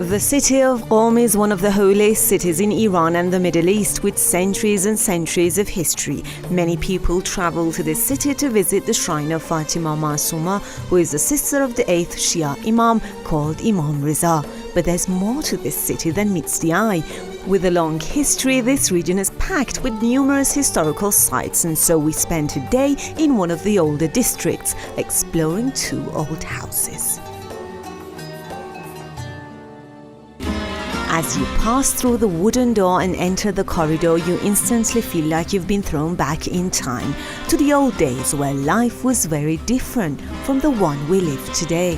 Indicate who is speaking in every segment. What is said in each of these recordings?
Speaker 1: The city of Qom is one of the holiest cities in Iran and the Middle East, with centuries and centuries of history. Many people travel to this city to visit the shrine of Fatima Masuma, who is the sister of the 8th Shia Imam, called Imam Riza. But there's more to this city than meets the eye. With a long history, this region is packed with numerous historical sites, and so we spend today in one of the older districts, exploring 2 old houses. As you pass through the wooden door and enter the corridor, you instantly feel like you've been thrown back in time to the old days where life was very different from the one we live today.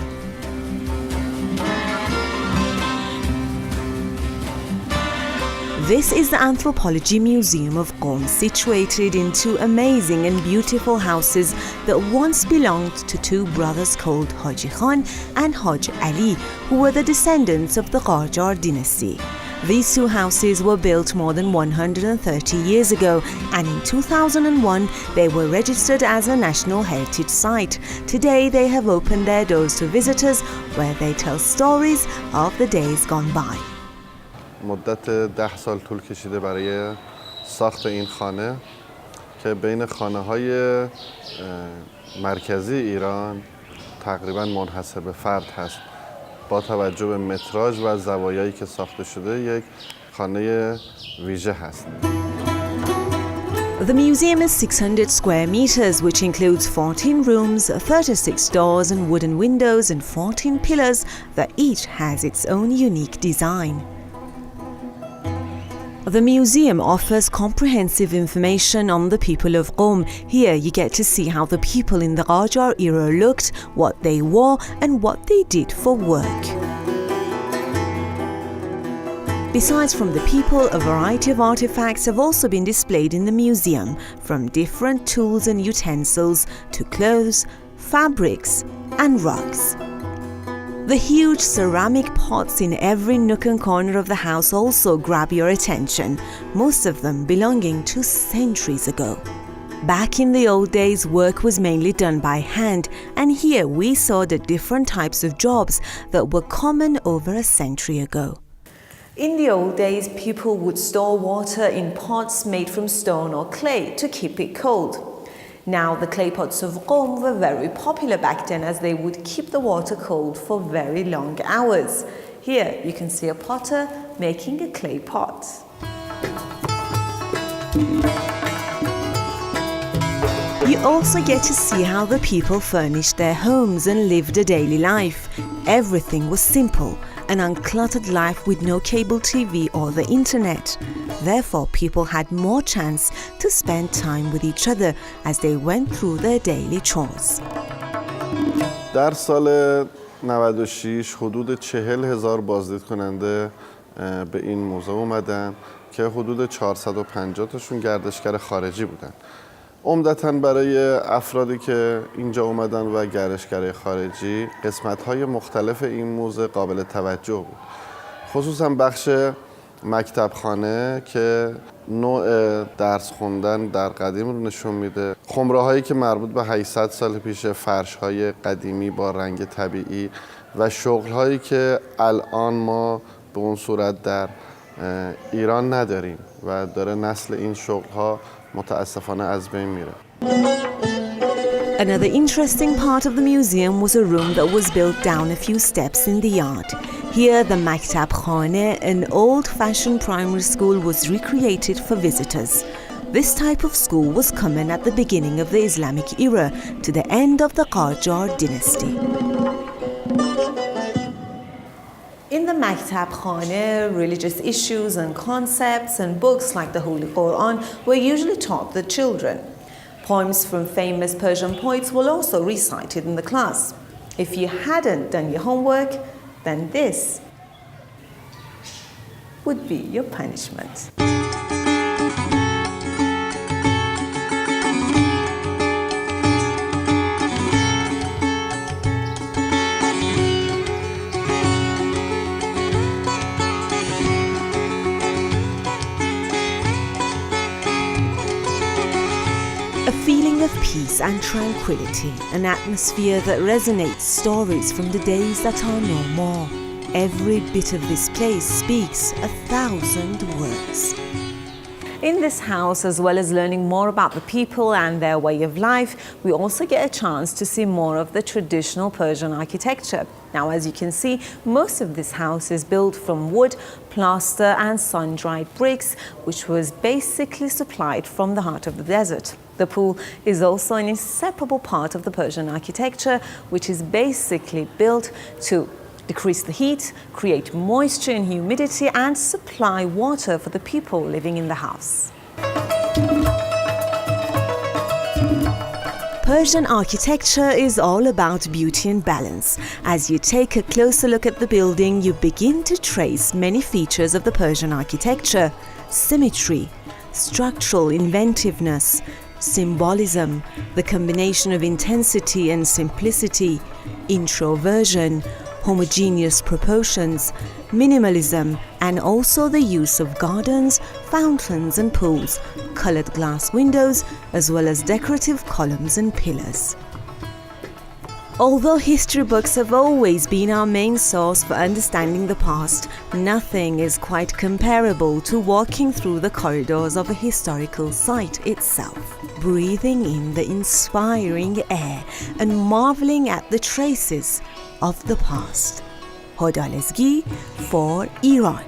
Speaker 1: This is the Anthropology Museum of Qom, situated in 2 amazing and beautiful houses that once belonged to 2 brothers called Haji Khan and Haj Ali, who were the descendants of the Qajar dynasty. These 2 houses were built more than 130 years ago, and in 2001 they were registered as a National Heritage Site. Today they have opened their doors to visitors, where they tell stories of the days gone by.
Speaker 2: مدت 10 سال طول کشیده برای ساخت این خانه که بین خانه‌های مرکزی ایران تقریباً منحصر به فرد هست. با توجه به متراژ و زوایایی که ساخته شده یک خانه ویژه هست.
Speaker 1: The museum is 600 square meters, which includes 14 rooms, 36 doors and wooden windows, and 14 pillars that each has its own unique design. The museum offers comprehensive information on the people of Qom. Here you get to see how the people in the Qajar era looked, what they wore, and what they did for work. Besides from the people, a variety of artifacts have also been displayed in the museum, from different tools and utensils to clothes, fabrics, and rugs. The huge ceramic pots in every nook and corner of the house also grab your attention, most of them belonging to centuries ago. Back in the old days, work was mainly done by hand, and here we saw the different types of jobs that were common over a century ago. In the old days, people would store water in pots made from stone or clay to keep it cold. Now, the clay pots of Qom were very popular back then, as they would keep the water cold for very long hours. Here you can see a potter making a clay pot. You also get to see how the people furnished their homes and lived a daily life. Everything was simple, an uncluttered life with no cable TV or the internet. Therefore, people had more chance to spend time with each other as they went through their daily chores.
Speaker 2: در سال 96 حدود 40,000 بازدید کننده به این موزه اومدن که حدود 450 تاشون گردشگر خارجی بودن. عمدتاً برای افرادی که اینجا اومدن و گردشگر خارجی، قسمت‌های مختلف این موزه قابل توجه بود. خصوصاً بخش مکتبخانه که نوع درس خوندن در قدیم رو نشون میده. خمره‌هایی که مربوط به 800 سال پیشه، فرش‌های قدیمی با رنگ طبیعی و شغل‌هایی که الان ما به اون صورت در ایران نداریم و داره نسل این شغل‌ها متاسفانه از بین میره.
Speaker 1: Another interesting part of the museum was a room that was built down a few steps in the yard. Here, the Maktab Khane, an old-fashioned primary school, was recreated for visitors. This type of school was common at the beginning of the Islamic era to the end of the Qajar dynasty. In the Maktab Khane, religious issues and concepts and books like the Holy Quran were usually taught the children. Poems from famous Persian poets were also recited in the class. If you hadn't done your homework, then this would be your punishment. A feeling of peace and tranquility, an atmosphere that resonates stories from the days that are no more. Every bit of this place speaks 1,000 words. In this house, as well as learning more about the people and their way of life, we also get a chance to see more of the traditional Persian architecture. Now, as you can see, most of this house is built from wood, plaster and sun-dried bricks, which was basically supplied from the heart of the desert. The pool is also an inseparable part of the Persian architecture, which is basically built to decrease the heat, create moisture and humidity, and supply water for the people living in the house. Persian architecture is all about beauty and balance. As you take a closer look at the building, you begin to trace many features of the Persian architecture: symmetry, structural inventiveness, symbolism, the combination of intensity and simplicity, introversion, homogeneous proportions, minimalism, and also the use of gardens, fountains and pools, colored glass windows, as well as decorative columns and pillars. Although history books have always been our main source for understanding the past, nothing is quite comparable to walking through the corridors of a historical site itself, breathing in the inspiring air and marveling at the traces of the past. Hoda Lezgi for Iran.